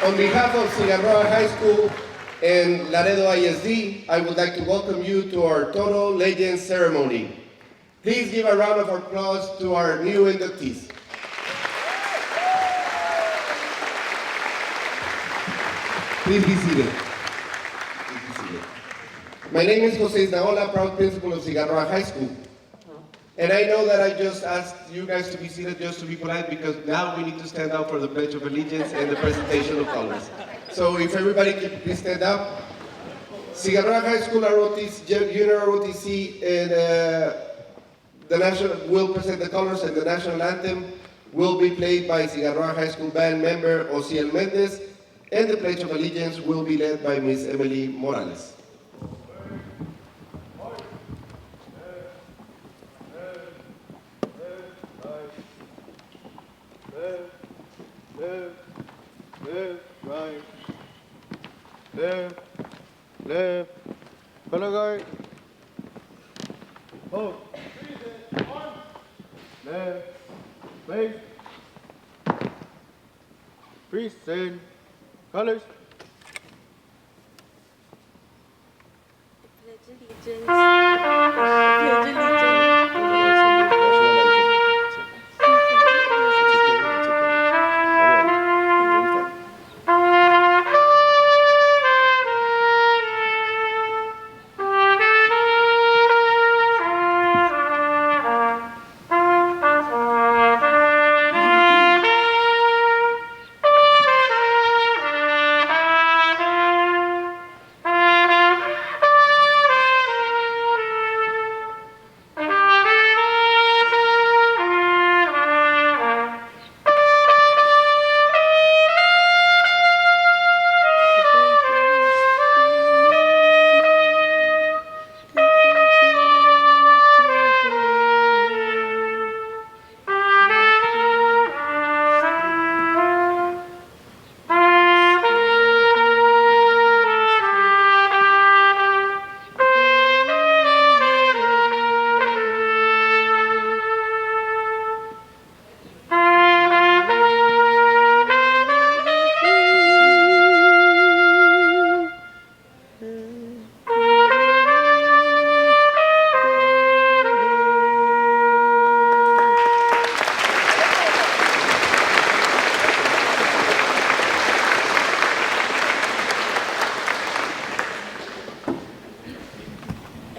On behalf of Cigarroa High School and Laredo ISD, I would like to welcome you to our Toro Legends ceremony. Please give a round of applause to our new inductees. Please be seated. My name is Jose Isnaola, proud principal of Cigarroa High School. And I know that I just asked you guys to be seated just to be polite because now we need to stand up for the Pledge of Allegiance and the presentation of colors. So if everybody can please stand up. Cigarroa High School Junior ROTC and the national will present the colors, and the national anthem will be played by Cigarroa High School band member Ociel Mendez, and the Pledge of Allegiance will be led by Ms. Emily Morales. Left, color guard, hold, left, face, present, colors. Pledge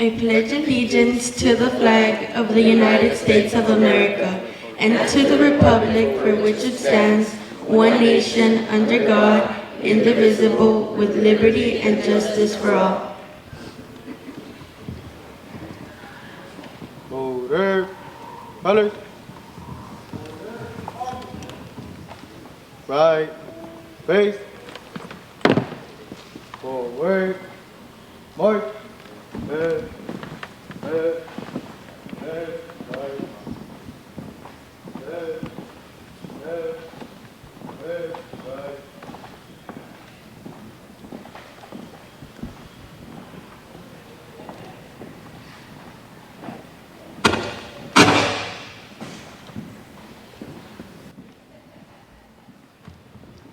I pledge allegiance to the flag of the United States of America and to the republic for which it stands, one nation, under God, indivisible, with liberty and justice for all. Order, colors. Right, face, forward, march. Left, left, left, right. Left, left, left, right.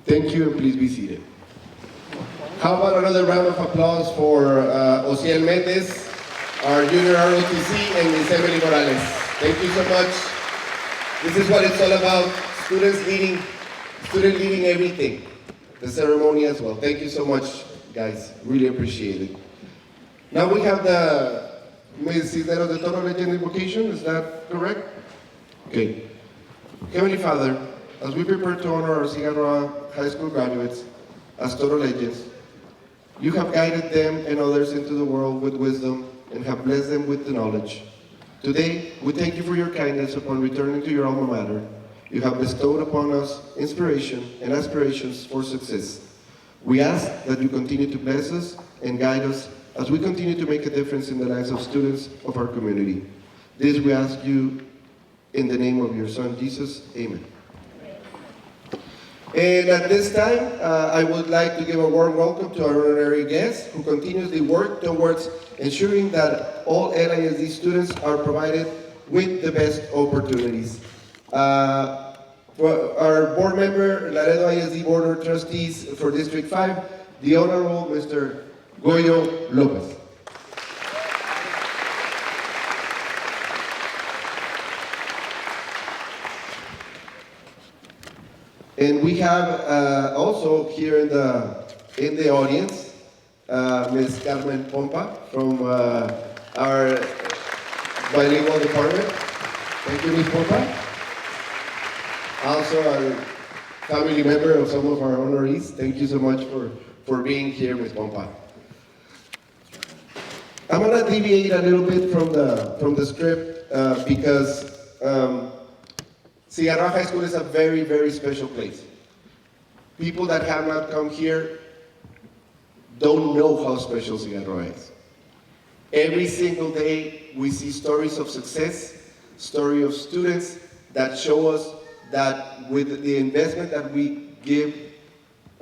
Thank you, and please be seated. How about another round of applause for Ociel Mendez, our junior ROTC, and Ms. Emily Morales. Thank you so much. This is what it's all about, student leading everything, the ceremony as well. Thank you so much, guys. Really appreciate it. Now we have the Ms. Cisneros, the Toro Legend invocation. Is that correct? Okay. Heavenly Father, as we prepare to honor our Cigarroa High School graduates as Toro Legends, you have guided them and others into the world with wisdom and have blessed them with the knowledge. Today, we thank you for your kindness upon returning to your alma mater. You have bestowed upon us inspiration and aspirations for success. We ask that you continue to bless us and guide us as we continue to make a difference in the lives of students of our community. This we ask you in the name of your Son, Jesus. Amen. And at this time, I would like to give a warm welcome to our honorary guest who continuously work towards ensuring that all LISD students are provided with the best opportunities. For our board member, Laredo ISD Board of Trustees for District 5, the Honorable Mr. Goyo Lopez. And we have also here in the audience, Ms. Carmen Pompa from our bilingual department. Thank you, Ms. Pompa. Also a family member of some of our honorees. Thank you so much for being here, Ms. Pompa. I'm gonna deviate a little bit from the script because Cigarroa High School is a very, very special place. People that have not come here don't know how special Cigarroa is. Every single day we see stories of success, stories of students that show us that with the investment that we give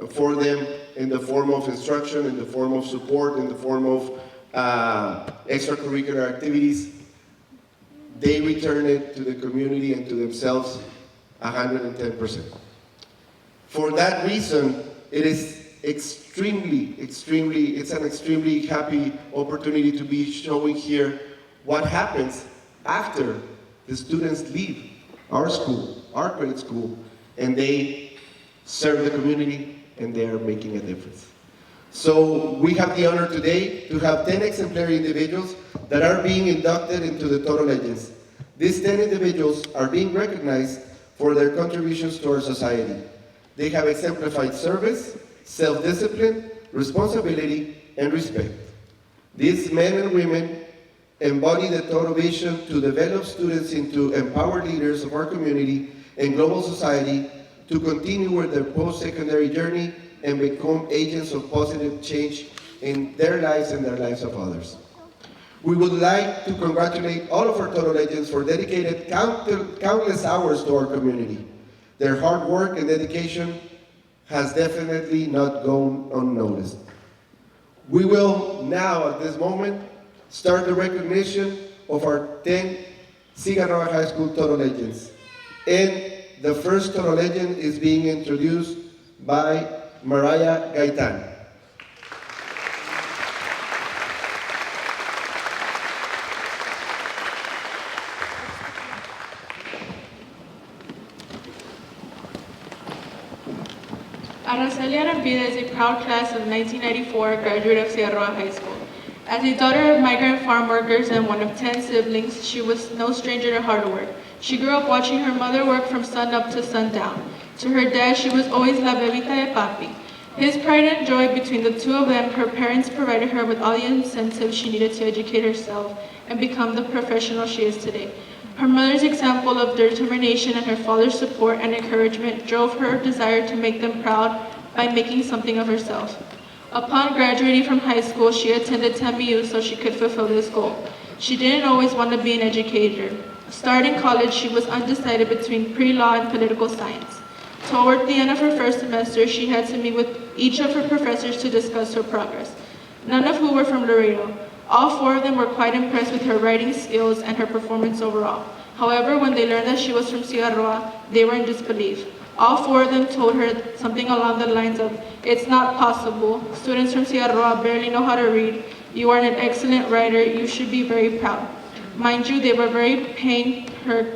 for them in the form of instruction, in the form of support, in the form of extracurricular activities, they return it to the community and to themselves 110%. For that reason, it is it's an extremely happy opportunity to be showing here what happens after the students leave our school, our grade school, and they serve the community and they are making a difference. So we have the honor today to have 10 exemplary individuals that are being inducted into the Toro Legends. These 10 individuals are being recognized for their contributions to our society. They have exemplified service, self-discipline, responsibility, and respect. These men and women embody the Toro vision to develop students into empowered leaders of our community and global society to continue with their post-secondary journey and become agents of positive change in their lives and the lives of others. We would like to congratulate all of our Toro Legends for dedicated countless hours to our community. Their hard work and dedication has definitely not gone unnoticed. We will now, at this moment, start the recognition of our 10 Cigarroa High School Toro Legends. And the first Toro Legend is being introduced by Mariah Gaitan. Araceli Arambida is a proud class of 1994 graduate of Cigarroa High School. As a daughter of migrant farm workers and one of 10 siblings, she was no stranger to hard work. She grew up watching her mother work from sun up to sundown. To her dad, she was always la bebita de papi. His pride and joy between the two of them, her parents provided her with all the incentives she needed to educate herself and become the professional she is today. Her mother's example of determination and her father's support and encouragement drove her desire to make them proud by making something of herself. Upon graduating from high school, she attended TMU so she could fulfill this goal. She didn't always want to be an educator. Starting college, she was undecided between pre-law and political science. Toward the end of her first semester, she had to meet with each of her professors to discuss her progress, none of whom were from Laredo. All four of them were quite impressed with her writing skills and her performance overall. However, when they learned that she was from Cigarroa, they were in disbelief. All four of them told her something along the lines of, "It's not possible. Students from Cigarroa barely know how to read. You are an excellent writer. You should be very proud." Mind you, they were paying her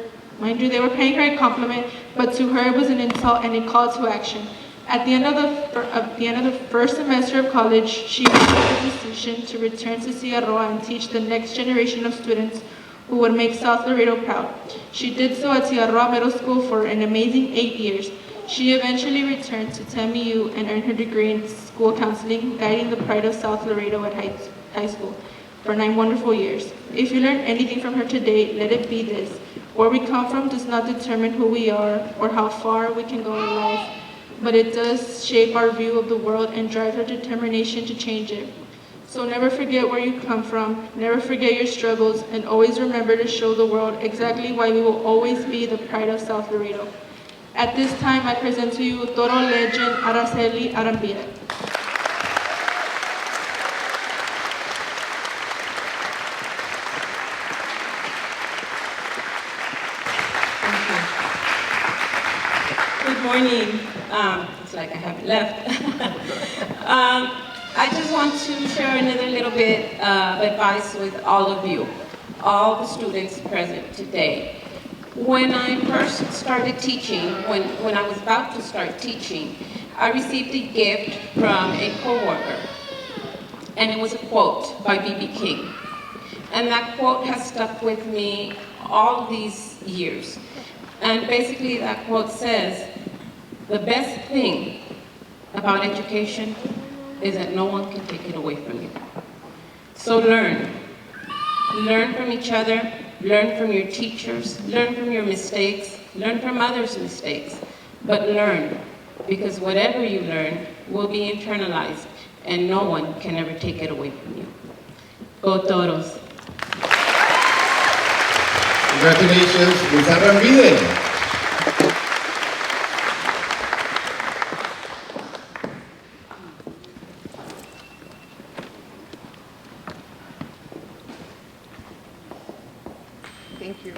a compliment, but to her it was an insult and a call to action. At the end of the first semester of college, she made the decision to return to Cigarroa and teach the next generation of students who would make South Laredo proud. She did so at Cigarroa Middle School for an amazing 8 years. She eventually returned to TMU and earned her degree in school counseling, guiding the pride of South Laredo at high school for 9 wonderful years. If you learn anything from her today, let it be this: where we come from does not determine who we are or how far we can go in life, but it does shape our view of the world and drives our determination to change it. So never forget where you come from, never forget your struggles, and always remember to show the world exactly why we will always be the pride of South Laredo. At this time, I present to you Toro legend Araceli Arambide. Good morning. It's like I haven't left. I just want to share another little bit of advice with all of you, all the students present today. When I first started teaching, when I was about to start teaching, I received a gift from a coworker, and it was a quote by B.B. King. And that quote has stuck with me all these years. And basically that quote says, the best thing about education is that no one can take it away from you. So learn. Learn from each other, learn from your teachers, learn from your mistakes, learn from others' mistakes, but learn, because whatever you learn will be internalized and no one can ever take it away from you. Go Toros. Congratulations, Ms. Arambide. Thank you.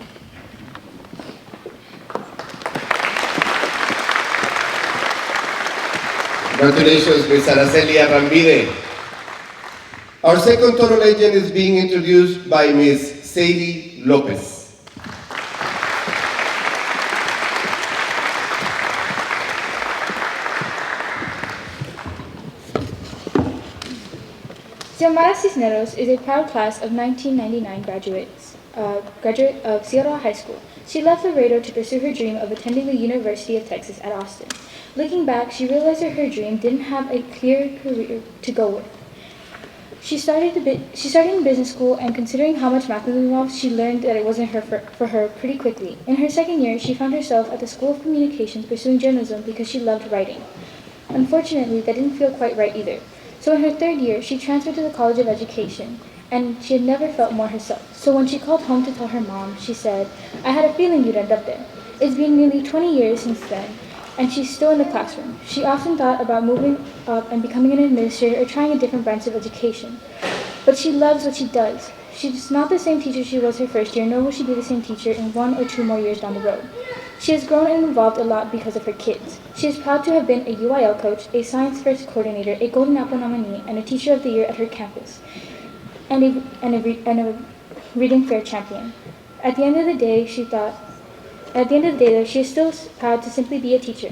Congratulations, Ms. Araceli Arambide. Our second Toro legend is being introduced by Ms. Sadie Lopez. Ziomara Cisneros is a proud class of 1999 graduate of Cigarroa High School. She left Alfredo to pursue her dream of attending the University of Texas at Austin. Looking back, she realized that her dream didn't have a clear career to go with. She started in business school, and considering how much math was involved, she learned that it wasn't for her pretty quickly. In her second year, she found herself at the School of Communications pursuing journalism because she loved writing. Unfortunately, that didn't feel quite right either. So in her third year, she transferred to the College of Education, and she had never felt more herself. So when she called home to tell her mom, she said, "I had a feeling you'd end up there." It's been nearly 20 years since then, and she's still in the classroom. She often thought about moving up and becoming an administrator or trying a different branch of education. But she loves what she does. She's not the same teacher she was her first year, nor will she be the same teacher in 1 or 2 more years down the road. She has grown and evolved a lot because of her kids. She is proud to have been a UIL coach, a Science First coordinator, a Golden Apple nominee, and a Teacher of the Year at her campus, and a Reading Fair champion. At the end of the day, though, she is still proud to simply be a teacher.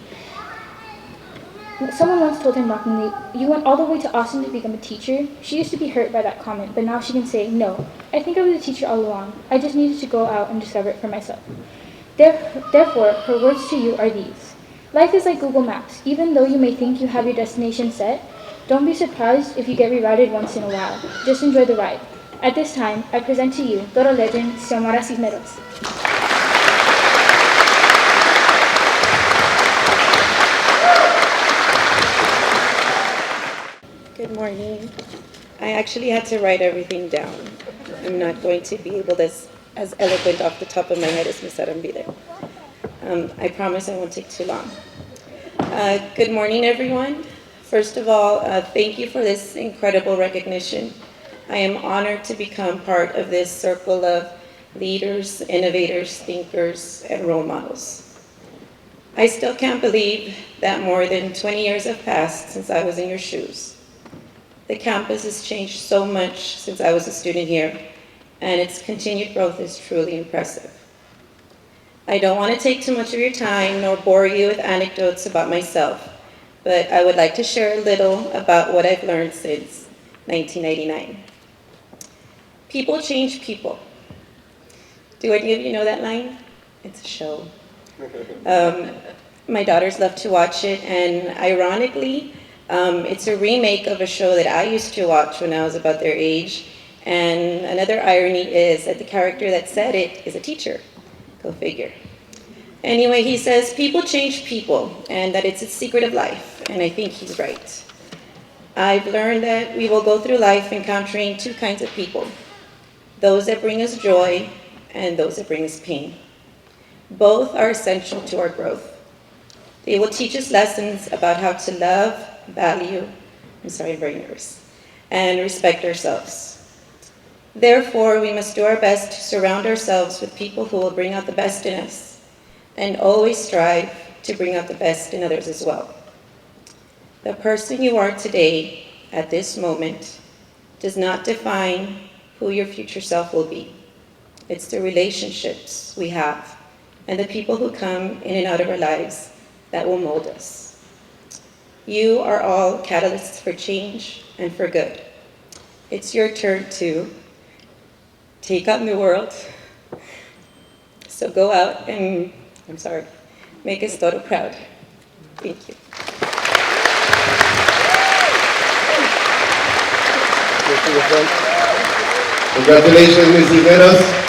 Someone once told her mockingly, "You went all the way to Austin to become a teacher?" She used to be hurt by that comment, but now she can say, "No, I think I was a teacher all along. I just needed to go out and discover it for myself." Therefore, her words to you are these. Life is like Google Maps. Even though you may think you have your destination set, don't be surprised if you get rerouted once in a while. Just enjoy the ride. At this time, I present to you Toro legend Ziomara Cisneros. Good morning. I actually had to write everything down. I'm not going to be able to as eloquent off the top of my head as Ms. Arambide. I promise I won't take too long. Good morning, everyone. First of all, thank you for this incredible recognition. I am honored to become part of this circle of leaders, innovators, thinkers, and role models. I still can't believe that more than 20 years have passed since I was in your shoes. The campus has changed so much since I was a student here, and its continued growth is truly impressive. I don't want to take too much of your time nor bore you with anecdotes about myself, but I would like to share a little about what I've learned since 1999. People change people. Do any of you know that line? It's a show. My daughters love to watch it, and ironically, it's a remake of a show that I used to watch when I was about their age. And another irony is that the character that said it is a teacher. Go figure. Anyway, he says, people change people, and that it's a secret of life, and I think he's right. I've learned that we will go through life encountering 2 kinds of people, those that bring us joy and those that bring us pain. Both are essential to our growth. They will teach us lessons about how to love, value, I'm sorry, I'm very nervous, and respect ourselves. Therefore, we must do our best to surround ourselves with people who will bring out the best in us, and always strive to bring out the best in others as well. The person you are today, at this moment, does not define who your future self will be. It's the relationships we have and the people who come in and out of our lives that will mold us. You are all catalysts for change and for good. It's your turn to take on the world. So go out and, make us Toro proud. Thank you. Congratulations, Ms. Cisneros.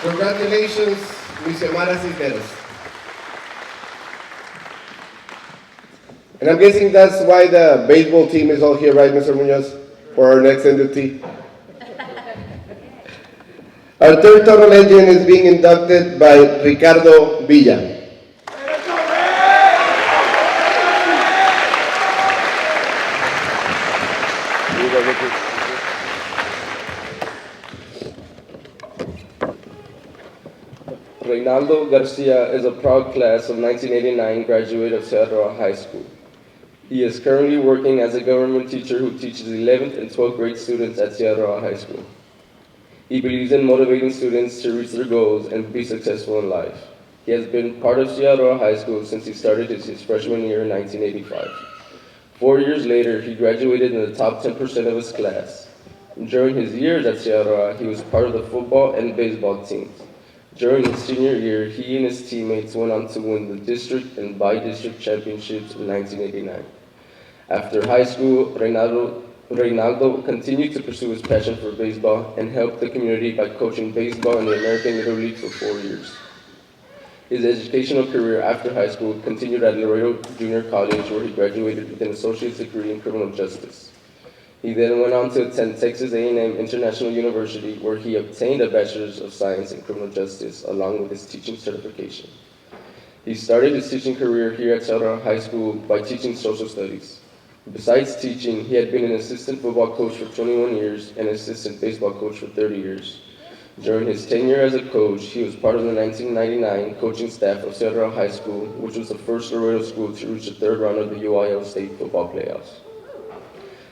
Congratulations, Ms. Ziomara Cisneros. And I'm guessing that's why the baseball team is all here, right, Mr. Munoz, for our next inductee. Our third Toro legend is being inducted by Ricardo Villa. Reynaldo Garcia is a proud class of 1989 graduate of Cigarroa High School. He is currently working as a government teacher who teaches 11th and 12th grade students at Cigarroa High School. He believes in motivating students to reach their goals and be successful in life. He has been part of Cigarroa High School since he started his freshman year in 1985. 4 years later, he graduated in the top 10% of his class. During his years at Cigarroa, he was part of the football and baseball teams. During his senior year, he and his teammates went on to win the district and by-district championships in 1989. After high school, Reynaldo continued to pursue his passion for baseball and helped the community by coaching baseball in the American Little League for 4 years. His educational career after high school continued at Laredo Junior College, where he graduated with an associate's degree in criminal justice. He then went on to attend Texas A&M International University, where he obtained a Bachelor's of Science in Criminal Justice, along with his teaching certification. He started his teaching career here at Cigarroa High School by teaching social studies. Besides teaching, he had been an assistant football coach for 21 years and assistant baseball coach for 30 years. During his tenure as a coach, he was part of the 1999 coaching staff of Cigarroa High School, which was the first Laredo school to reach the third round of the UIL state football playoffs.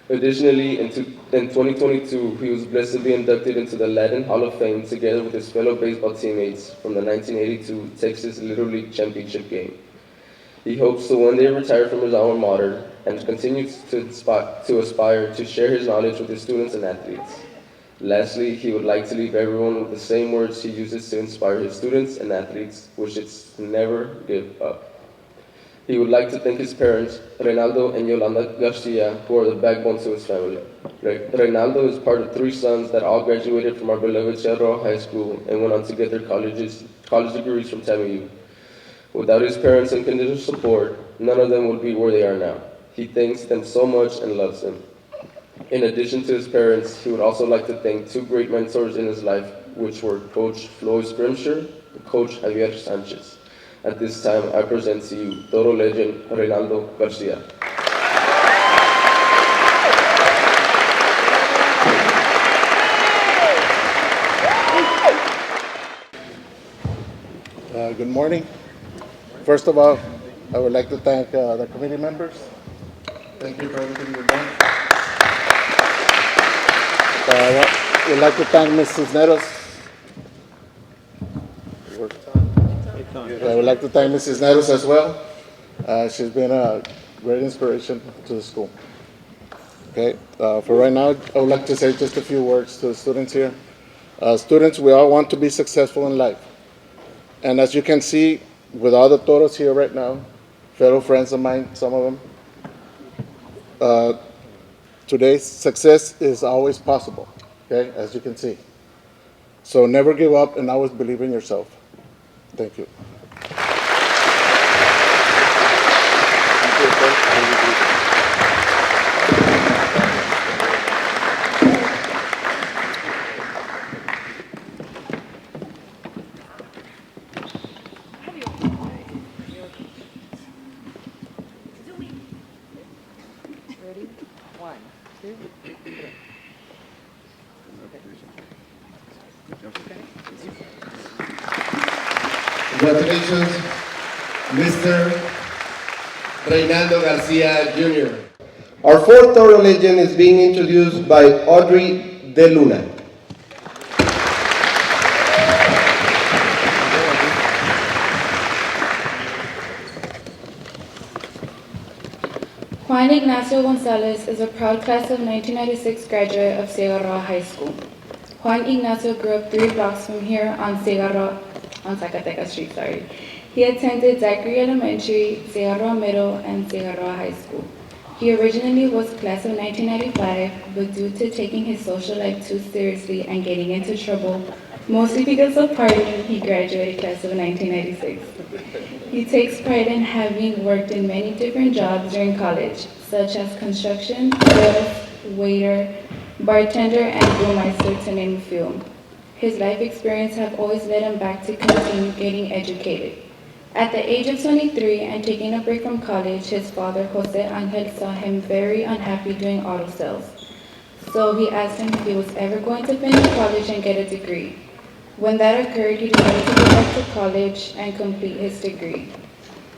Additionally, in 2022, he was blessed to be inducted into the Latin Hall of Fame together with his fellow baseball teammates from the 1982 Texas Little League Championship game. He hopes to one day retire from his alma mater and continues to aspire to share his knowledge with his students and athletes. Lastly, he would like to leave everyone with the same words he uses to inspire his students and athletes, which is never give up. He would like to thank his parents, Reynaldo and Yolanda Garcia, who are the backbone to his family. Reynaldo is part of 3 sons that all graduated from our beloved Cigarroa High School and went on to get their college degrees from TAMU. Without his parents' unconditional support, none of them would be where they are now. He thanks them so much and loves them. In addition to his parents, he would also like to thank 2 great mentors in his life, which were Coach Floyd Scrimshire and Coach Javier Sanchez. At this time, I present to you Toro legend Reynaldo Garcia. Good morning. First of all, I would like to thank the committee members. Thank you for everything you've done. I would like to thank Ms. Cisneros. I would like to thank Ms. Cisneros as well. She's been a great inspiration to the school. Okay, for right now, I would like to say just a few words to the students here. Students, we all want to be successful in life. And as you can see, with all the Toros here right now, fellow friends of mine, some of them, today's success is always possible, okay, as you can see. So never give up and always believe in yourself. Thank you. Ready? 1, 2, 3. Congratulations, Mr. Reynaldo Garcia Jr. Our fourth Toro legend is being introduced by Audrey De Luna. Juan Ignacio Gonzalez is a proud class of 1996 graduate of Cigarroa High School. Juan Ignacio grew up 3 blocks from here on Zacatecas Street, He attended Zachary Elementary, Cigarroa Middle, and Cigarroa High School. He originally was class of 1995, but due to taking his social life too seriously and getting into trouble, mostly because of partying, he graduated class of 1996. He takes pride in having worked in many different jobs during college, such as construction, sales, waiter, bartender, and brewmeister, to name a few. His life experience have always led him back to continue getting educated. At the age of 23 and taking a break from college, his father, Jose Angel, saw him very unhappy doing auto sales. So he asked him if he was ever going to finish college and get a degree. When that occurred, he decided to go back to college and complete his degree.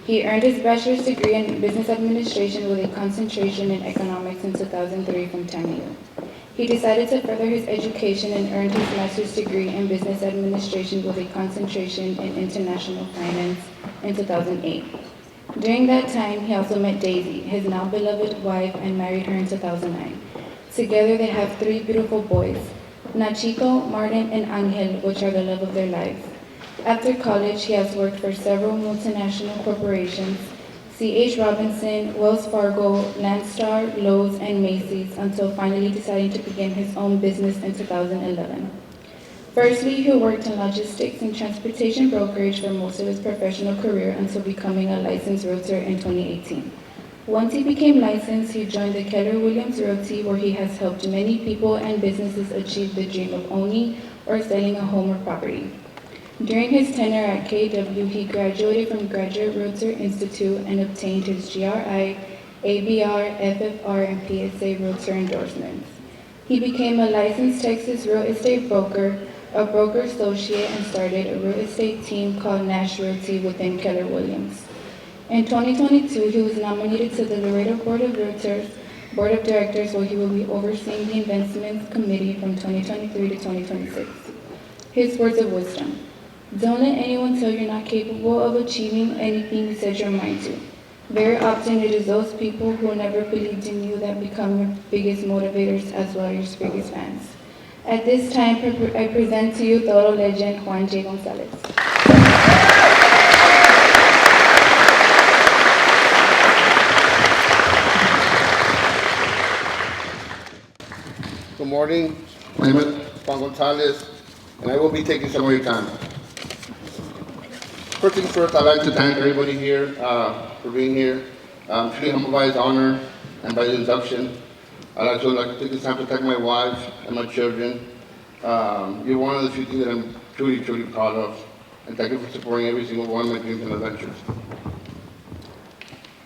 He earned his bachelor's degree in business administration with a concentration in economics in 2003 from TAMU. He decided to further his education and earned his master's degree in business administration with a concentration in international finance in 2008. During that time, he also met Daisy, his now beloved wife, and married her in 2009. Together, they have 3 beautiful boys, Nachito, Martin, and Angel, which are the love of their lives. After college, he has worked for several multinational corporations, C.H. Robinson, Wells Fargo, Landstar, Lowe's, and Macy's, until finally deciding to begin his own business in 2011. Firstly, he worked in logistics and transportation brokerage for most of his professional career until becoming a licensed realtor in 2018. Once he became licensed, he joined the Keller Williams Realty, where he has helped many people and businesses achieve the dream of owning or selling a home or property. During his tenure at KW, he graduated from Graduate Realtor Institute and obtained his GRI, ABR, FFR, and PSA Realtor endorsements. He became a licensed Texas real estate broker, a broker associate, and started a real estate team called Nash Realty within Keller Williams. In 2022, he was nominated to the Laredo Board of Directors, where he will be overseeing the investments committee from 2023 to 2026. His words of wisdom: don't let anyone tell you're not capable of achieving anything you set your mind to. Very often it is those people who never believed in you that become your biggest motivators as well as your biggest fans. At this time, I present to you Toro legend Juan J. Gonzalez. Good morning. My name is Juan Gonzalez, and I will be taking some of your time. First things first, I'd like to thank everybody here for being here. I'm truly humbled by his honor and by the induction. I'd also like to take this time to thank my wife and my children. You're one of the few things that I'm truly, truly proud of. And thank you for supporting every single one of my dreams and adventures.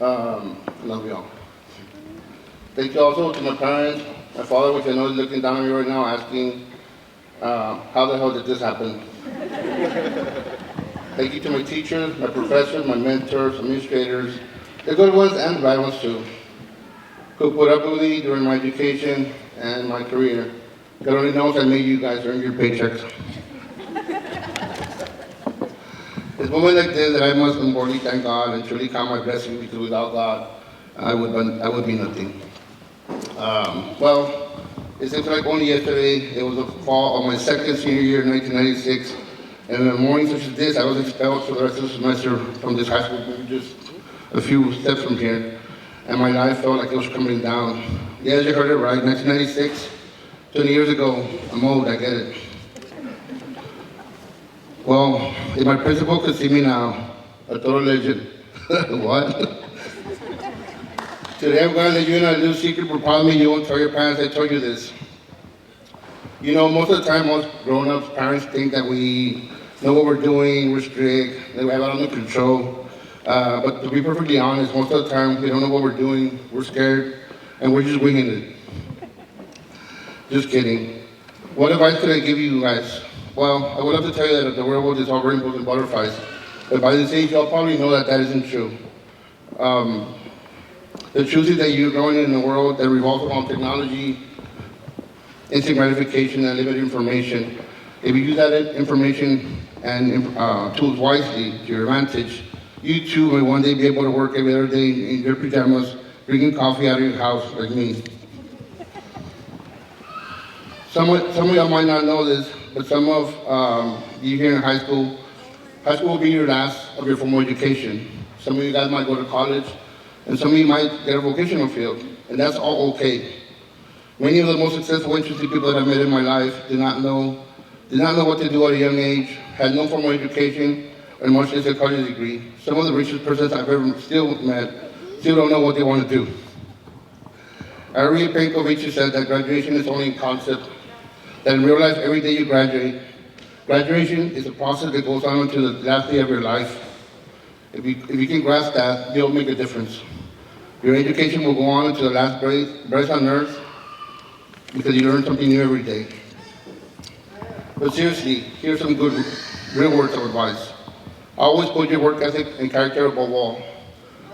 I love you all. Thank you also to my parents, my father, which I know is looking down on you right now, asking, how the hell did this happen? Thank you to my teachers, my professors, my mentors, administrators, the good ones and the bad ones too, who put up with me during my education and my career. God only knows I made you guys earn your paychecks. It's moments like this that I must morally thank God and truly count my blessings, because without God, I would be nothing. Well, it seems like only yesterday, it was the fall of my second senior year in 1996, and in a morning such as this, I was expelled for the rest of the semester from this high school, maybe just a few steps from here, and my life felt like it was coming down. Yes, you heard it right, 1996, 20 years ago. I'm old, I get it. Well, if my principal could see me now, a Toro legend. What? Today I'm going to let you in a little secret, but probably you won't tell your parents I told you this. You know, most of the time, most grown-ups, parents think that we know what we're doing, we're strict, that we have it under control. But to be perfectly honest, most of the time, we don't know what we're doing, we're scared, and we're just winging it. Just kidding. What advice could I give you guys? Well, I would love to tell you that the world is all rainbows and butterflies, but by this age, y'all probably know that that isn't true. The truth is that you're growing in a world that revolves around technology, instant gratification, and limited information. If you use that information and tools wisely to your advantage, you too may one day be able to work every other day in your pajamas, drinking coffee out of your house like me. Some of y'all might not know this, but some of you here in high school will be your last of your formal education. Some of you guys might go to college, and some of you might get a vocational field, and that's all okay. Many of the most successful, interesting people that I've met in my life did not know what to do at a young age, had no formal education, and much less a college degree. Some of the richest persons I've ever still met still don't know what they want to do. Ari Penkovic said that graduation is only a concept, that in real life, every day you graduate, graduation is a process that goes on until the last day of your life. If you can grasp that, you'll make a difference. Your education will go on until the last breath on earth, because you learn something new every day. But seriously, here's some good, real words of advice. Always put your work ethic and character above all.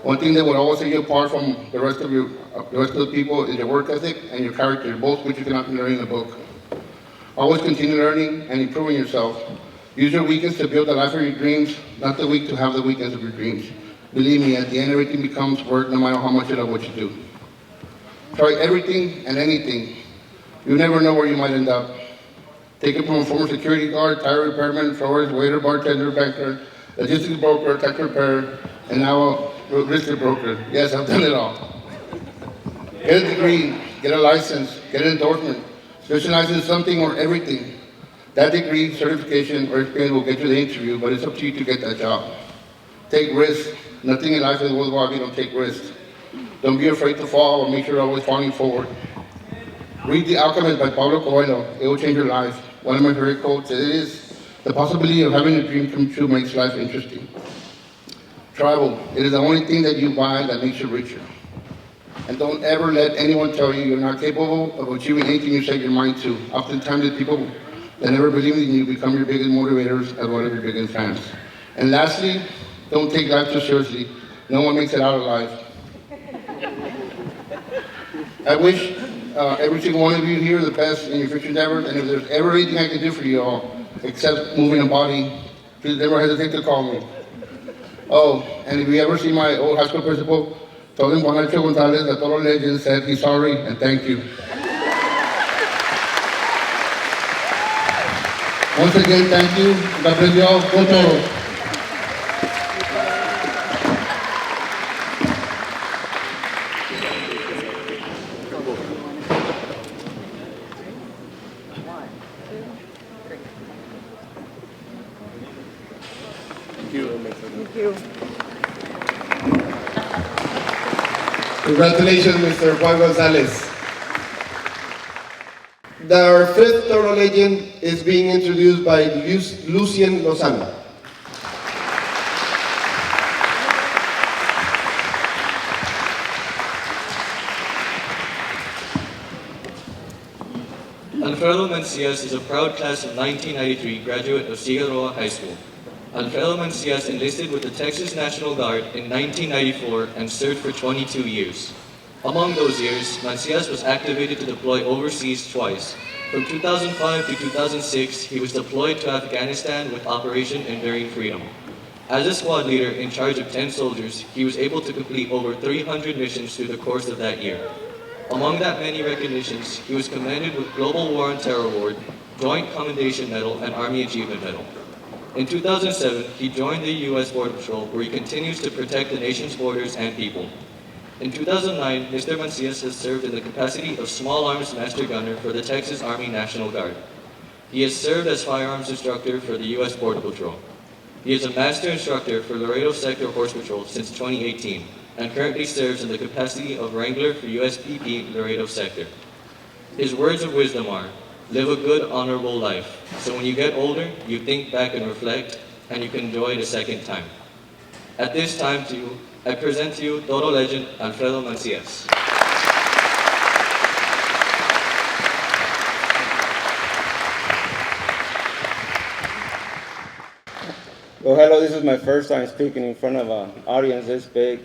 One thing that will always set you apart from the rest of the people is your work ethic and your character, both which you cannot learn in a book. Always continue learning and improving yourself. Use your weekends to build the life of your dreams, not the week to have the weekends of your dreams. Believe me, at the end, everything becomes work no matter how much you love what you do. Try everything and anything. You never know where you might end up. Take it from a former security guard, tire repairman, florist, waiter, bartender, banker, logistics broker, tech repairer, and now a real estate broker. Yes, I've done it all. Get a degree, get a license, get an endorsement, specialize in something or everything. That degree, certification, or experience will get you the interview, but it's up to you to get that job. Take risks. Nothing in life is worthwhile if you don't take risks. Don't be afraid to fall, or make sure you're always falling forward. Read The Alchemist by Paulo Coelho. It will change your life. One of my favorite quotes is, the possibility of having a dream come true makes life interesting. Travel. It is the only thing that you buy that makes you richer. And don't ever let anyone tell you you're not capable of achieving anything you set your mind to. Oftentimes the people that never believe in you become your biggest motivators as well as your biggest fans. And lastly, don't take life too seriously. No one makes it out alive. I wish every single one of you here the best in your future endeavors, and if there's ever anything I can do for you all, except moving a body, please never hesitate to call me. Oh, and if you ever see my old high school principal, tell him Juan Gonzalez, the Toro legend, said he's sorry and thank you. Once again, thank you. God bless you all. Go Toro. Congratulations, Mr. Juan Gonzalez. Our fifth Toro legend is being introduced by Lucien Lozano. Alfredo Mancillas is a proud class of 1993 graduate of Cigarroa High School. Alfredo Mancillas enlisted with the Texas National Guard in 1994 and served for 22 years. Among those years, Mancillas was activated to deploy overseas twice. From 2005 to 2006, he was deployed to Afghanistan with Operation Enduring Freedom. As a squad leader in charge of 10 soldiers, he was able to complete over 300 missions through the course of that year. Among that many recognitions, he was commended with Global War on Terror Award, Joint Commendation Medal, and Army Achievement Medal. In 2007, he joined the U.S. Border Patrol, where he continues to protect the nation's borders and people. In 2009, Mr. Mancillas has served in the capacity of Small Arms Master Gunner for the Texas Army National Guard. He has served as firearms instructor for the U.S. Border Patrol. He is a master instructor for Laredo Sector Horse Patrol since 2018 and currently serves in the capacity of Wrangler for USPP Laredo Sector. His words of wisdom are, live a good, honorable life, so when you get older, you think back and reflect, and you can enjoy it a second time. At this time, I present to you Toro legend Alfredo Mancillas. Well, hello, this is my first time speaking in front of an audience this big.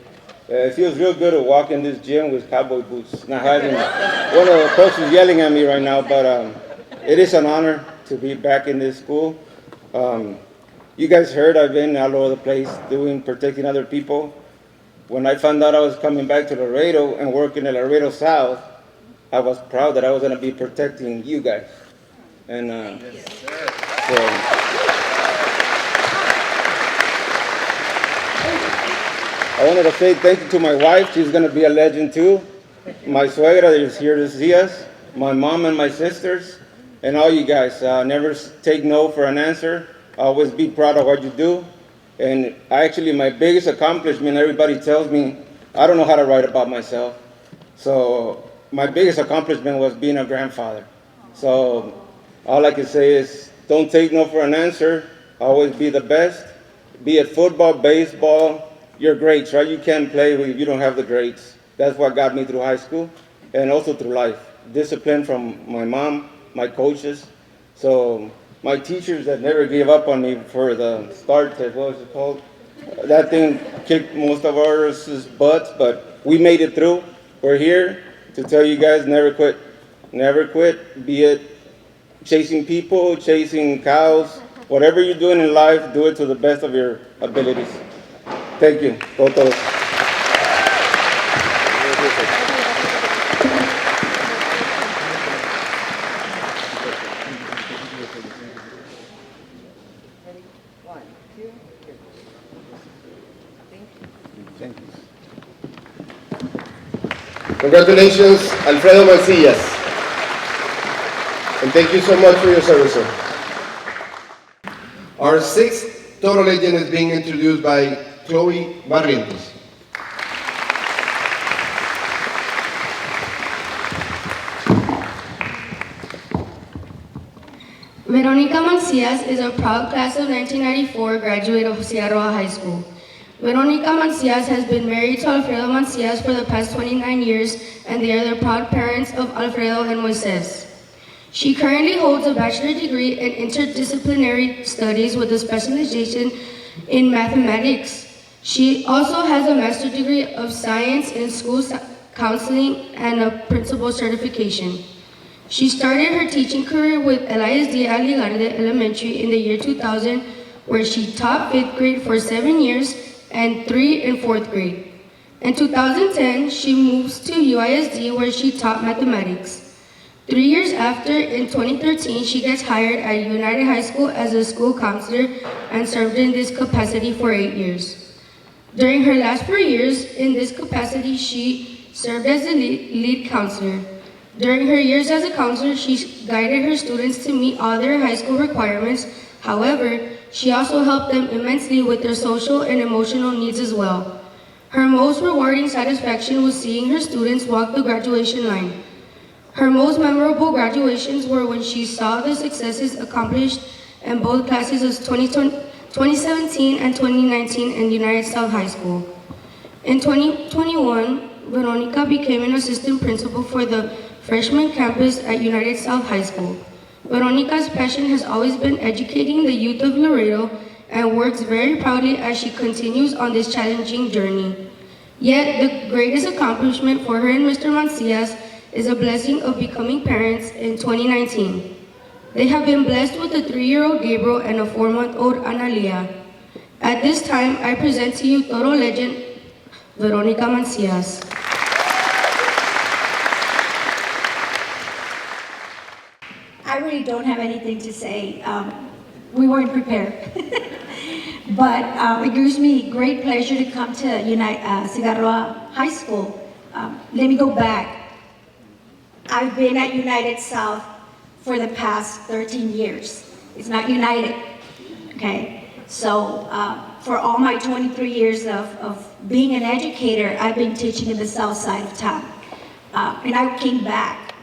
It feels real good to walk in this gym with cowboy boots, not having one of the coaches yelling at me right now, but it is an honor to be back in this school. You guys heard I've been all over the place protecting other people. When I found out I was coming back to Laredo and working at Laredo South, I was proud that I was going to be protecting you guys. And I wanted to say thank you to my wife. She's going to be a legend too. My suegra that is here to see us. My mom and my sisters. And all you guys. Never take no for an answer. Always be proud of what you do. And actually my biggest accomplishment, everybody tells me, I don't know how to write about myself. So my biggest accomplishment was being a grandfather. So all I can say is don't take no for an answer. Always be the best. Be it football, baseball, your grades, right? You can't play if you don't have the grades. That's what got me through high school and also through life. Discipline from my mom, my coaches. So my teachers that never gave up on me for the start test, what was it called? That thing kicked most of ours' butts, but we made it through. We're here to tell you guys never quit. Never quit, be it chasing people, chasing cows, whatever you're doing in life, do it to the best of your abilities. Thank you. Todos. Congratulations, Alfredo Mancillas. And thank you so much for your service, sir. Our sixth Toro legend is being introduced by Chloe Barrientos. Veronica Mancillas is a proud class of 1994 graduate of Cigarroa High School. Veronica Mancillas has been married to Alfredo Mancillas for the past 29 years, and they are the proud parents of Alfredo and Moises. She currently holds a bachelor's degree in interdisciplinary studies with a specialization in mathematics. She also has a master's degree of science in school counseling and a principal certification. She started her teaching career with LISD Aligarde Elementary in the year 2000, where she taught 5th grade for 7 years and 3 and 4th grade. In 2010, she moves to UISD where she taught mathematics. 3 years after, in 2013, she gets hired at United High School as a school counselor and served in this capacity for 8 years. During her last 4 years in this capacity, she served as a lead counselor. During her years as a counselor, she guided her students to meet all their high school requirements. However, she also helped them immensely with their social and emotional needs as well. Her most rewarding satisfaction was seeing her students walk the graduation line. Her most memorable graduations were when she saw the successes accomplished in both classes of 2017 and 2019 in United South High School. In 2021, Veronica became an assistant principal for the freshman campus at United South High School. Veronica's passion has always been educating the youth of Laredo and works very proudly as she continues on this challenging journey. Yet, the greatest accomplishment for her and Mr. Mancillas is a blessing of becoming parents in 2019. They have been blessed with a 3-year-old Gabriel and a 4-month-old Analia. At this time, I present to you Toro legend, Veronica Mancillas. I really don't have anything to say. We weren't prepared. But it gives me great pleasure to come to Cigarroa High School. Let me go back. I've been at United South for the past 13 years. It's not united, okay? So for all my 23 years of being an educator, I've been teaching in the south side of town. And I came back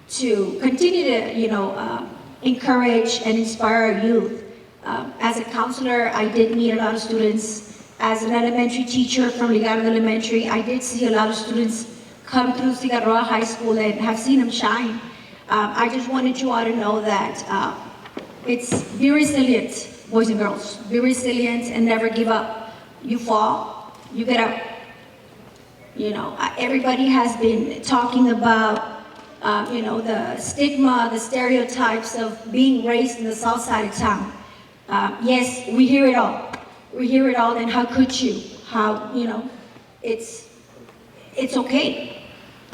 to continue to, encourage and inspire our youth. As a counselor, I did meet a lot of students. As an elementary teacher from Rincon Elementary, I did see a lot of students come through Cigarroa High School and have seen them shine. I just wanted you all to know that it's be resilient, boys and girls. Be resilient and never give up. You fall, you get up. Everybody has been talking about, the stigma, the stereotypes of being raised in the south side of town. Yes, we hear it all. We hear it all, and how could you? How, it's okay.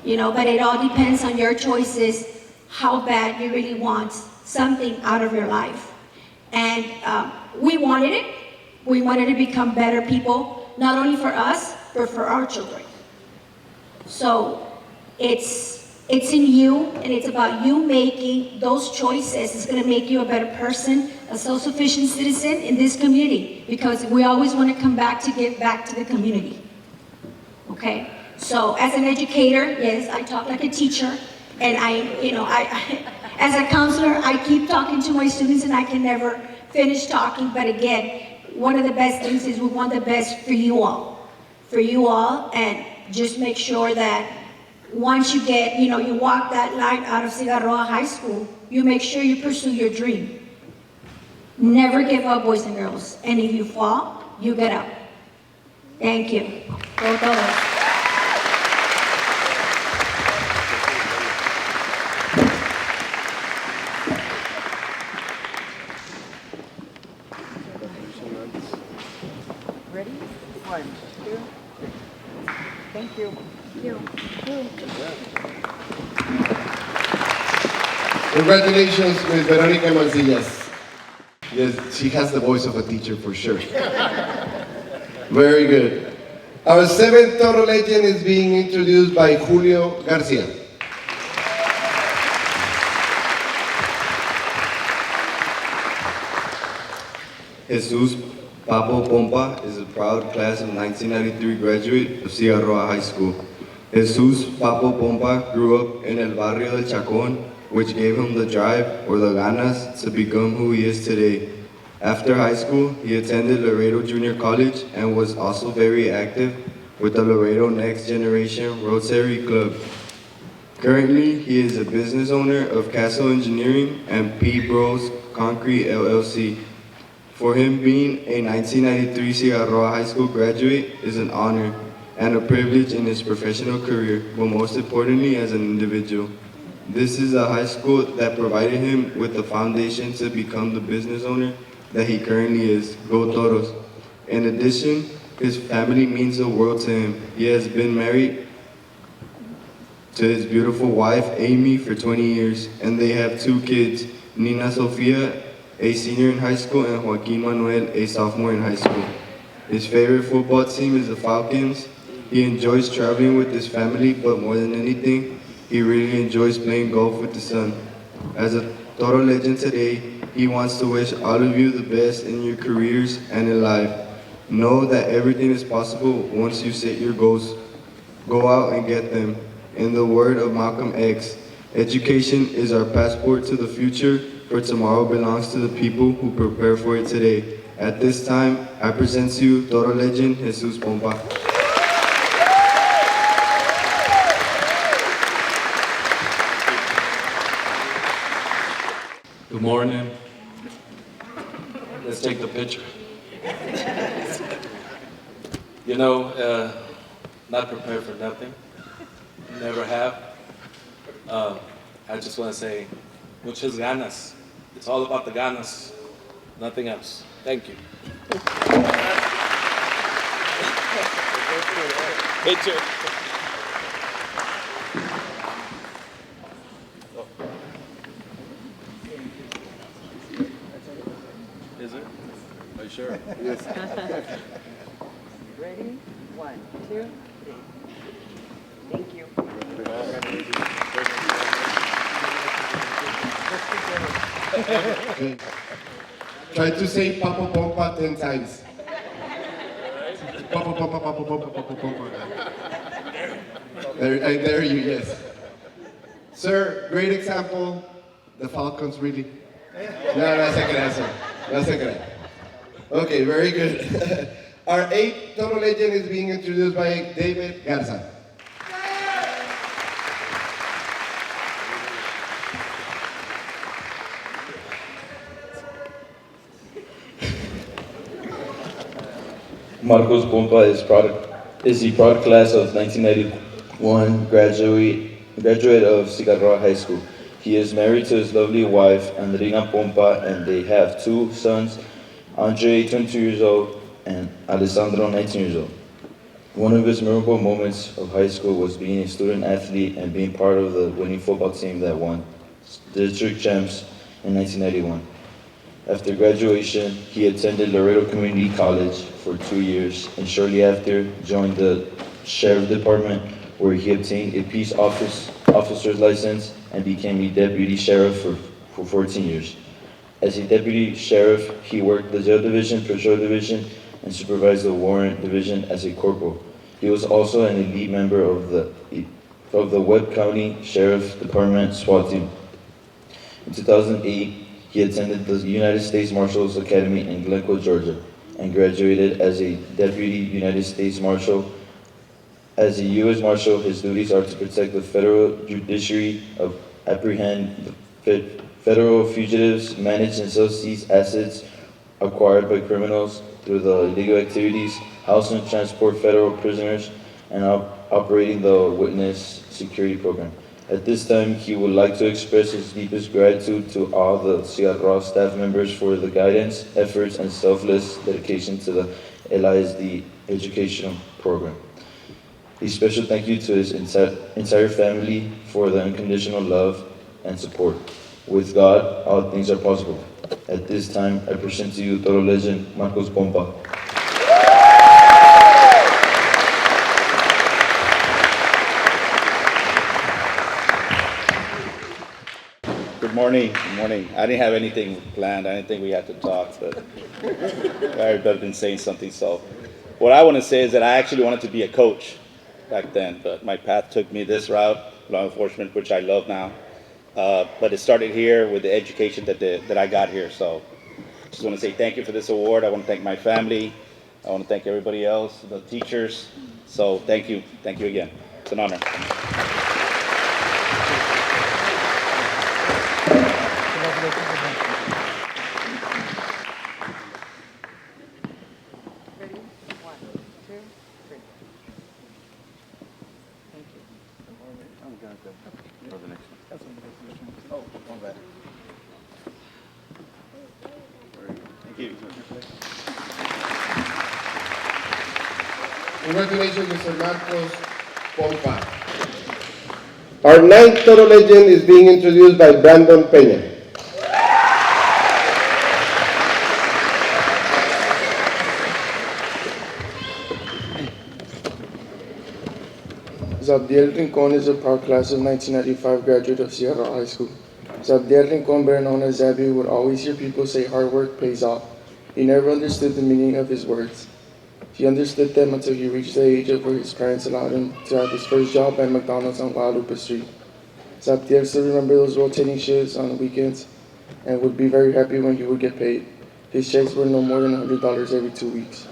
But it all depends on your choices, how bad you really want something out of your life. And we wanted it. We wanted to become better people, not only for us, but for our children. So it's in you, and it's about you making those choices. It's going to make you a better person, a self-sufficient citizen in this community, because we always want to come back to give back to the community. Okay? So as an educator, yes, I talk like a teacher, and as a counselor, I keep talking to my students and I can never finish talking, but again, one of the best things is we want the best for you all, and just make sure that once you get, you walk that line out of Cigarroa High School, you make sure you pursue your dream. Never give up, boys and girls, and if you fall, you get up. Thank you. Go Toro. Ready? 1, 2, 3. Thank you. Congratulations, Ms. Veronica Mancillas. Yes, she has the voice of a teacher for sure. Very good. Our seventh Toro legend is being introduced by Julio Garcia. Jesus Papo Pompa is a proud class of 1993 graduate of Cigarroa High School. Jesus Papo Pompa grew up in El Barrio de Chacon, which gave him the drive or the ganas to become who he is today. After high school, he attended Laredo Junior College and was also very active with the Laredo Next Generation Rotary Club. Currently, he is a business owner of Castle Engineering and P. Bros Concrete LLC. For him, being a 1993 Cigarroa High School graduate is an honor and a privilege in his professional career, but most importantly as an individual. This is a high school that provided him with the foundation to become the business owner that he currently is. Go Toros. In addition, his family means the world to him. He has been married to his beautiful wife, Amy, for 20 years, and they have 2 kids, Nina Sofia, a senior in high school, and Joaquin Manuel, a sophomore in high school. His favorite football team is the Falcons. He enjoys traveling with his family, but more than anything, he really enjoys playing golf with the son. As a Toro legend today, he wants to wish all of you the best in your careers and in life. Know that everything is possible once you set your goals. Go out and get them. In the word of Malcolm X, education is our passport to the future, for tomorrow belongs to the people who prepare for it today. At this time, I present to you Toro legend Jesus Pompa. Good morning. Let's take the picture. Not prepared for nothing. Never have. I just want to say, muchas ganas. It's all about the ganas, nothing else. Thank you. Picture. Is it? Are you sure? Yes. Ready? 1, 2, 3. Thank you. Try to say Papa Pompa 10 times. Papa Pompa, Papa Pompa, Papa Pompa. There you, yes. Sir, great example. The Falcons really. No se crea, sir. No se crea. Okay, very good. Our 8th Toro legend is being introduced by David Garza. Marcos Pompa is the product class of 1991 graduate of Cigarroa High School. He is married to his lovely wife, Andrina Pompa, and they have 2 sons, Andre, 22 years old, and Alessandro, 19 years old. One of his memorable moments of high school was being a student athlete and being part of the winning football team that won district champs in 1991. After graduation, he attended Laredo Community College for 2 years and shortly after joined the Sheriff Department, where he obtained a peace officer's license and became a deputy sheriff for 14 years. As a deputy sheriff, he worked the jail division, patrol division, and supervised the warrant division as a corporal. He was also an elite member of the Webb County Sheriff Department SWAT team. In 2008, he attended the United States Marshals Academy in Glencoe, Georgia, and graduated as a Deputy United States Marshal. As a U.S. Marshal, his duties are to protect the federal judiciary, apprehend federal fugitives, manage and seize assets acquired by criminals through the illegal activities, house and transport federal prisoners, and operating the Witness Security Program. At this time, he would like to express his deepest gratitude to all the Cigarroa staff members for the guidance, efforts, and selfless dedication to the LISD educational program. A special thank you to his entire family for the unconditional love and support. With God, all things are possible. At this time, I present to you Toro legend Marcos Pompa. Good morning. Good morning. I didn't have anything planned. I didn't think we had to talk, but I've been saying something. So, what I want to say is that I actually wanted to be a coach back then, but my path took me this route, law enforcement, which I love now. But it started here with the education that I got here. So, just want to say thank you for this award. I want to thank my family. I want to thank everybody else, the teachers. So, thank you again. It's an honor. Congratulations, Mr. Marcos Pompa. Our 9th Toro legend is being introduced by Brandon Peña. Zabdiel Rincon is a proud class of 1995 graduate of Cigarroa High School. Zabdiel Rincon, better known as Zabby, would always hear people say hard work pays off. He never understood the meaning of his words. He understood them until he reached the age of where his parents allowed him to have his first job at McDonald's on Guadalupe Street. Zabdiel still remembered those rotating shifts on the weekends and would be very happy when he would get paid. His checks were no more than $100 every 2 weeks.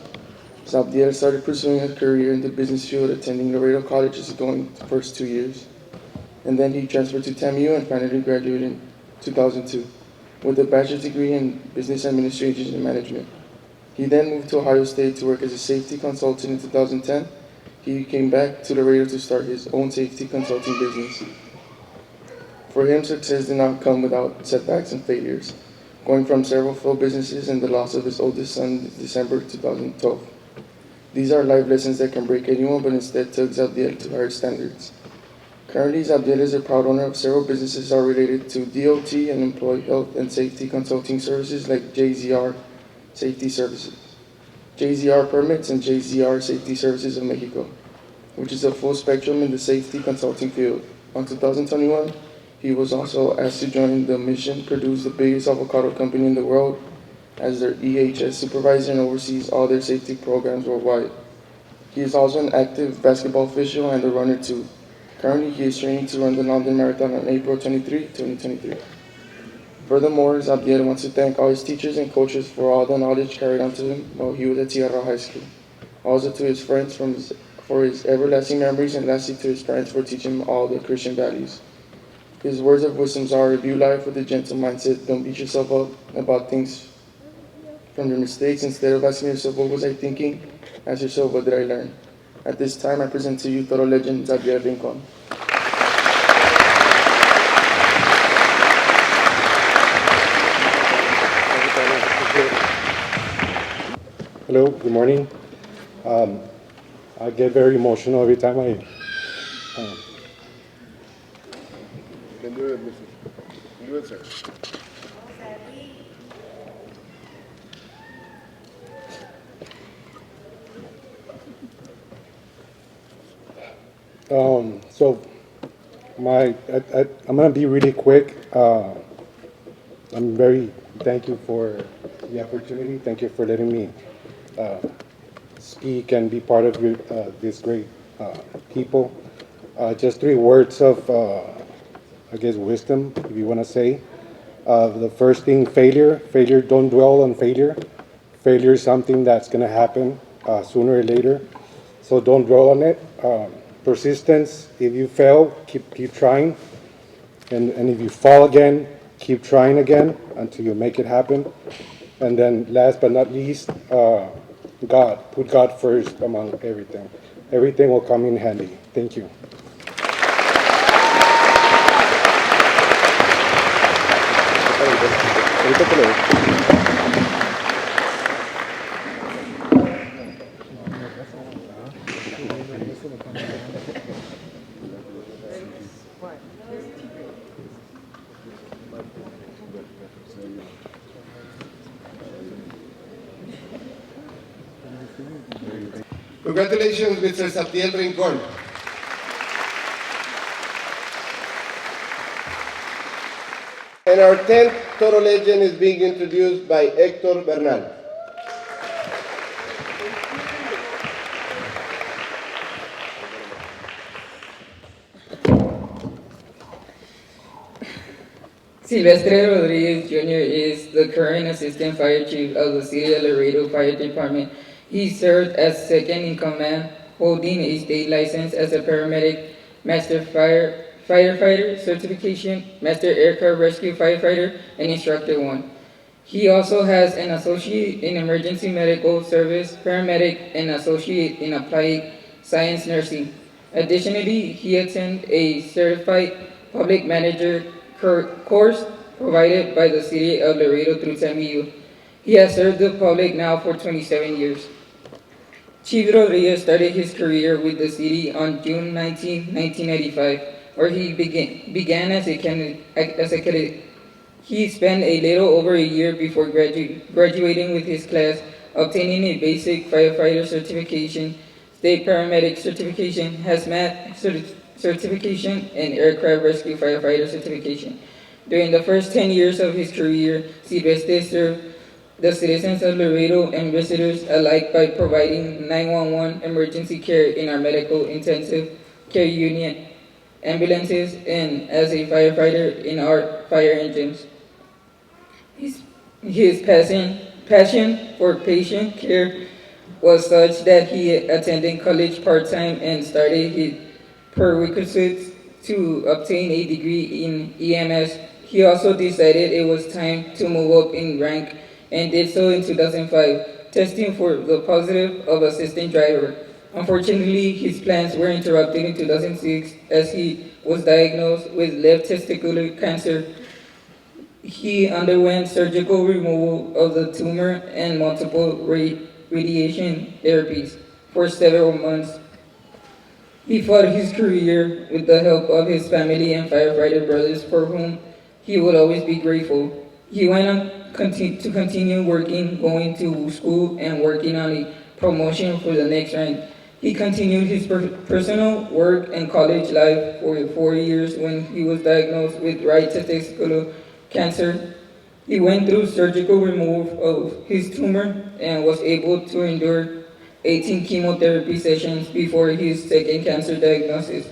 Zabdiel started pursuing a career in the business field, attending Laredo College his first 2 years. And then he transferred to TAMU and finally graduated in 2002 with a bachelor's degree in business administration and management. He then moved to Ohio State to work as a safety consultant in 2010. He came back to Laredo to start his own safety consulting business. For him, success did not come without setbacks and failures, going from several failed businesses and the loss of his oldest son in December 2012. These are life lessons that can break anyone, but instead took Zabdiel to higher standards. Currently, Zabdiel is a proud owner of several businesses that are related to DOT and employee health and safety consulting services like JZR Safety Services, JZR Permits, and JZR Safety Services of Mexico, which is a full spectrum in the safety consulting field. In 2021, He was also asked to join the mission, produce the biggest avocado company in the world, as their EHS supervisor and oversees all their safety programs worldwide. He is also an active basketball official and a runner too. Currently, he is training to run the London Marathon on April 23, 2023. Furthermore, Zabdiel wants to thank all his teachers and coaches for all the knowledge carried on to him while he was at Cigarroa High School. Also to his friends for his everlasting memories, and lastly to his parents for teaching him all the Christian values. His words of wisdom are: view life with a gentle mindset. Don't beat yourself up about things from your mistakes. Instead of asking yourself, what was I thinking? Ask yourself, what did I learn? At this time, I present to you Toro legend Zabdiel Rincon. Hello, good morning. I get very emotional every time I. Can do it, Mr. Do it, sir. So, I'm gonna be really quick. I'm very thank you for the opportunity. Thank you for letting me speak and be part of this great people. Just 3 words of, I guess, wisdom, if you want to say. The first thing, failure. Failure, don't dwell on failure. Failure is something that's going to happen sooner or later, so don't dwell on it. Persistence, if you fail, keep trying. And if you fall again, keep trying again until you make it happen. And then last but not least, God. Put God first among everything. Everything will come in handy. Thank you. Congratulations, Mr. Zabdiel Rincon. And our 10th Toro legend is being introduced by Héctor Bernal. Silvestre Rodriguez Jr. is the current Assistant Fire Chief of the City of Laredo Fire Department. He served as second in command, holding a state license as a paramedic, Master Firefighter Certification, Master Aircraft Rescue Firefighter, and Instructor 1. He also has an Associate in Emergency Medical Service, Paramedic, and Associate in Applied Science Nursing. Additionally, he attended a Certified Public Manager course provided by the City of Laredo through TMU. He has served the public now for 27 years. Chief Rodriguez started his career with the city on June 19, 1995, where he began as a cadet. He spent a little over a year before graduating with his class, obtaining a basic firefighter certification, state paramedic certification, hazmat certification, and aircraft rescue firefighter certification. During the first 10 years of his career, Silvestre served the citizens of Laredo and visitors alike by providing 911 emergency care in our medical intensive care unit, ambulances, and as a firefighter in our fire engines. His passion for patient care was such that he attended college part-time and started his prerequisites to obtain a degree in EMS. He also decided it was time to move up in rank and did so in 2005, testing for the positive of assistant driver. Unfortunately, his plans were interrupted in 2006 as he was diagnosed with left testicular cancer. He underwent surgical removal of the tumor and multiple radiation therapies for several months. He fought his career with the help of his family and firefighter brothers, for whom he would always be grateful. He went on to continue working, going to school, and working on a promotion for the next rank. He continued his personal work and college life for 4 years when he was diagnosed with right testicular cancer. He went through surgical removal of his tumor and was able to endure 18 chemotherapy sessions before his second cancer diagnosis.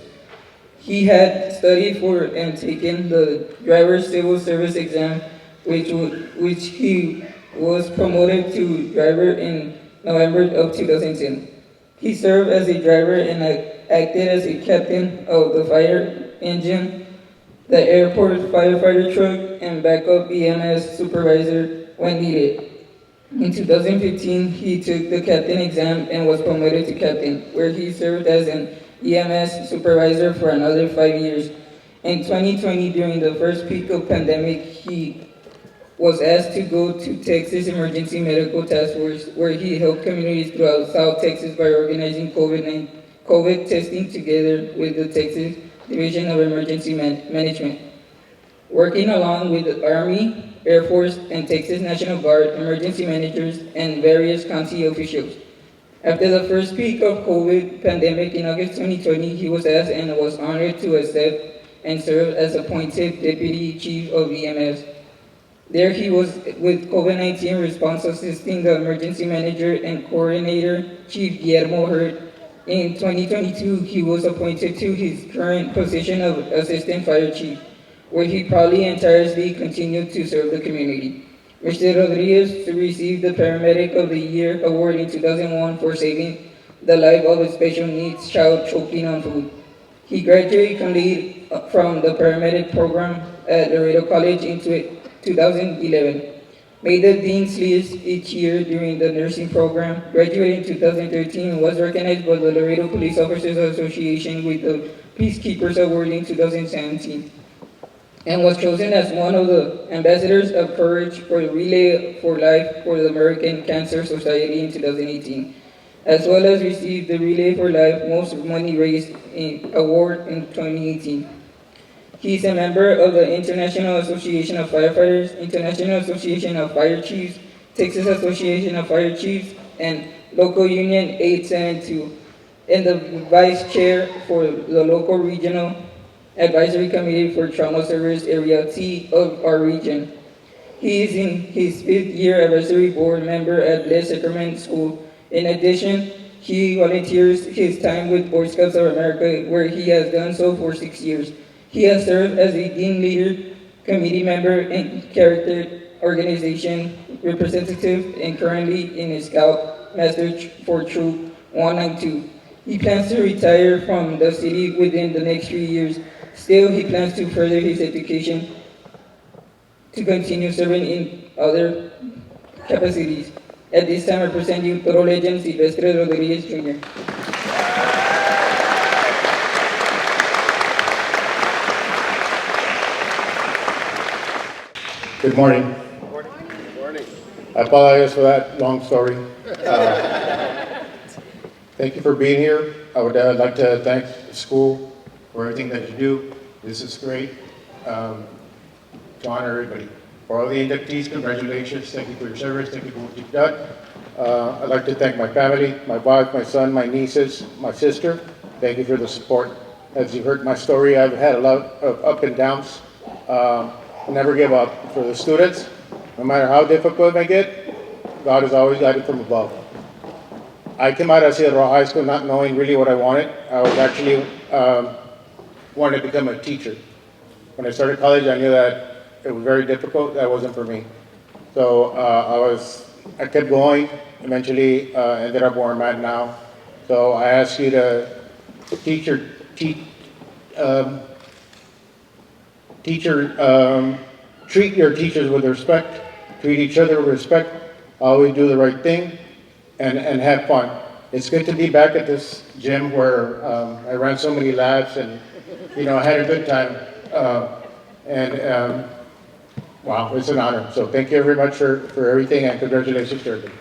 He had studied for and taken the driver's civil service exam, which he was promoted to driver in November of 2010. He served as a driver and acted as a captain of the fire engine, the airport firefighter truck, and backup EMS supervisor when needed. In 2015, he took the captain exam and was promoted to captain, where he served as an EMS supervisor for another 5 years. In 2020, during the first peak of pandemic, he was asked to go to Texas Emergency Medical Task Force, where he helped communities throughout South Texas by organizing COVID testing together with the Texas Division of Emergency Management. Working along with the Army, Air Force, and Texas National Guard emergency managers and various county officials. After the first peak of COVID pandemic in August 2020, he was asked and was honored to accept and serve as appointed Deputy Chief of EMS. There he was with COVID-19 response assisting the emergency manager and coordinator, Chief Guillermo Hurt. In 2022, he was appointed to his current position of Assistant Fire Chief, where he proudly and tirelessly continued to serve the community. Mr. Rodriguez received the Paramedic of the Year award in 2001 for saving the life of a special needs child choking on food. He graduated from the paramedic program at Laredo College in 2011. Made the Dean's List each year during the nursing program. Graduated in 2013 and was recognized by the Laredo Police Officers Association with the Peacekeepers Award in 2017. And was chosen as one of the ambassadors of courage for the Relay for Life for the American Cancer Society in 2018, as well as received the Relay for Life Most Money Raised Award in 2018. He is a member of the International Association of Firefighters, International Association of Fire Chiefs, Texas Association of Fire Chiefs, and Local Union 872, and the Vice Chair for the Local Regional Advisory Committee for Trauma Service Area T of our region. He is in his 5th year advisory board member at Blessed Sacrament School. In addition, he volunteers his time with Boy Scouts of America, where he has done so for 6 years. He has served as a dean leader, committee member, and character organization representative, and currently in a Scout Master for Troop 192. He plans to retire from the city within the next 3 years. Still, he plans to further his education to continue serving in other capacities. At this time, I present you Toro legend Silvestre Rodriguez Jr. Good morning. I apologize for that long story. Thank you for being here. I would like to thank the school for everything that you do. This is great. To honor everybody. For all the inductees, congratulations. Thank you for your service. Thank you for what you've done. I'd like to thank my family, my wife, my son, my nieces, my sister. Thank you for the support. As you've heard my story, I've had a lot of up and downs. Never give up. For the students, no matter how difficult it may get, God has always guided from above. I came out of Cigarroa High School not knowing really what I wanted. I was actually wanted to become a teacher. When I started college, I knew that it was very difficult. That wasn't for me. So I kept going. Eventually, ended up where I'm at now. So I ask you to treat your teachers with respect, treat each other with respect, always do the right thing, and have fun. It's good to be back at this gym where I ran so many laps and, I had a good time. Wow, it's an honor. So thank you very much for everything, and congratulations to everybody.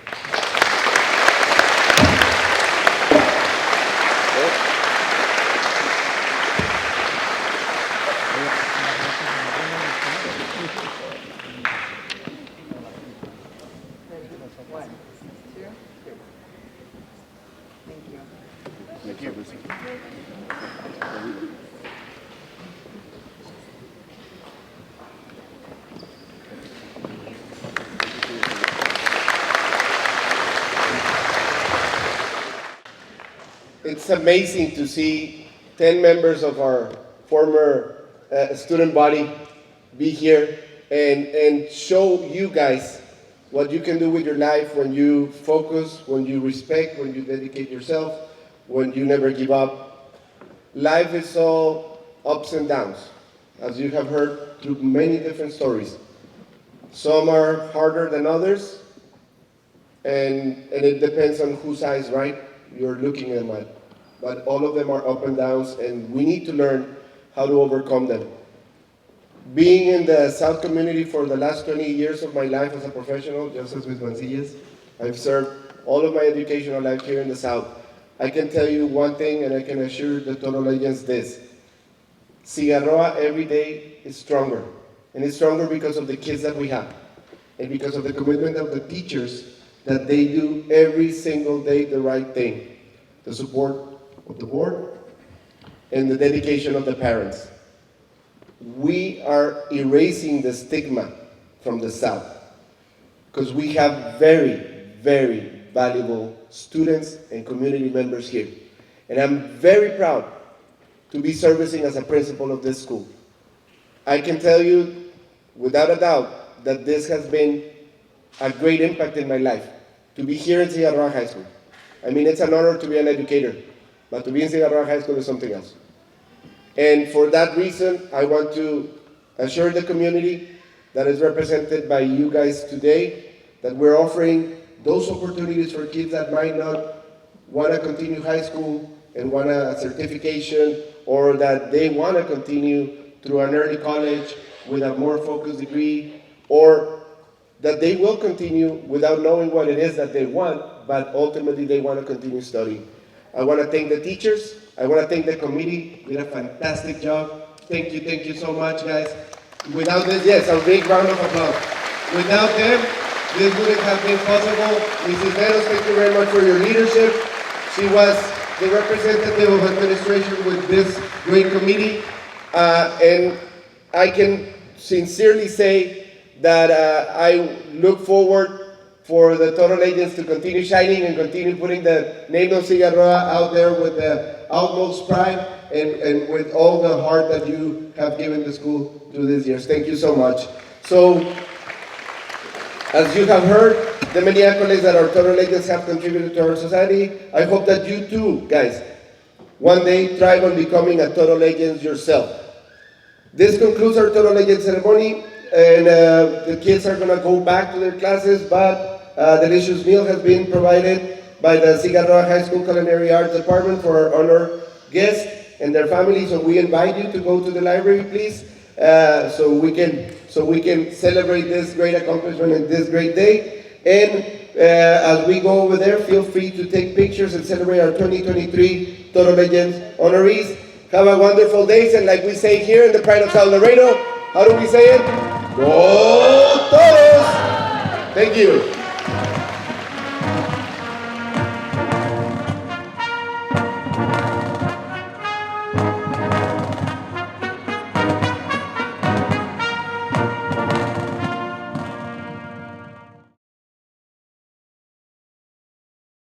it's amazing to see 10 members of our former student body be here and show you guys what you can do with your life when you focus, when you respect, when you dedicate yourself, when you never give up. Life is all ups and downs, as you have heard through many different stories. Some are harder than others, and it depends on whose eyes, right, you're looking at them. But all of them are up and downs, and we need to learn how to overcome them. Being in the South community for the last 20 years of my life as a professional, just as with Mancillas, I've served all of my educational life here in the South. I can tell you one thing, and I can assure the Toro Legends this. Cigarroa every day is stronger, and it's stronger because of the kids that we have, and because of the commitment of the teachers that they do every single day the right thing. The support of the board and the dedication of the parents. We are erasing the stigma from the South because we have very, very valuable students and community members here. And I'm very proud to be servicing as a principal of this school. I can tell you without a doubt that this has been a great impact in my life, to be here in Cigarroa High School. I mean, it's an honor to be an educator, but to be in Cigarroa High School is something else. And for that reason, I want to assure the community that is represented by you guys today that we're offering those opportunities for kids that might not want to continue high school and want a certification, or that they want to continue through an early college with a more focused degree, or that they will continue without knowing what it is that they want, but ultimately they want to continue studying. I want to thank the teachers. I want to thank the committee. You did a fantastic job. Thank you so much, guys. Without this, yes, a big round of applause. Without them, this wouldn't have been possible. Mrs. Cisneros, thank you very much for your leadership. She was the representative of administration with this great committee. And I can sincerely say that I look forward for the Toro Legends to continue shining and continue putting the name of Cigarroa out there with the utmost pride and with all the heart that you have given the school through these years. Thank you so much. So, as you have heard, the many accolades that our Toro Legends have contributed to our society, I hope that you too, guys, one day try on becoming a Toro Legends yourself. This concludes our Toro Legends ceremony, and the kids are going to go back to their classes, but delicious meal has been provided by the Cigarroa High School Culinary Arts Department for our honored guests and their families. So we invite you to go to the library, please, so we can celebrate this great accomplishment and this great day. And as we go over there, feel free to take pictures and celebrate our 2023 Toro Legends honorees. Have a wonderful day, and like we say here in the pride of South Laredo, how do we say it? Go Toros! Thank you.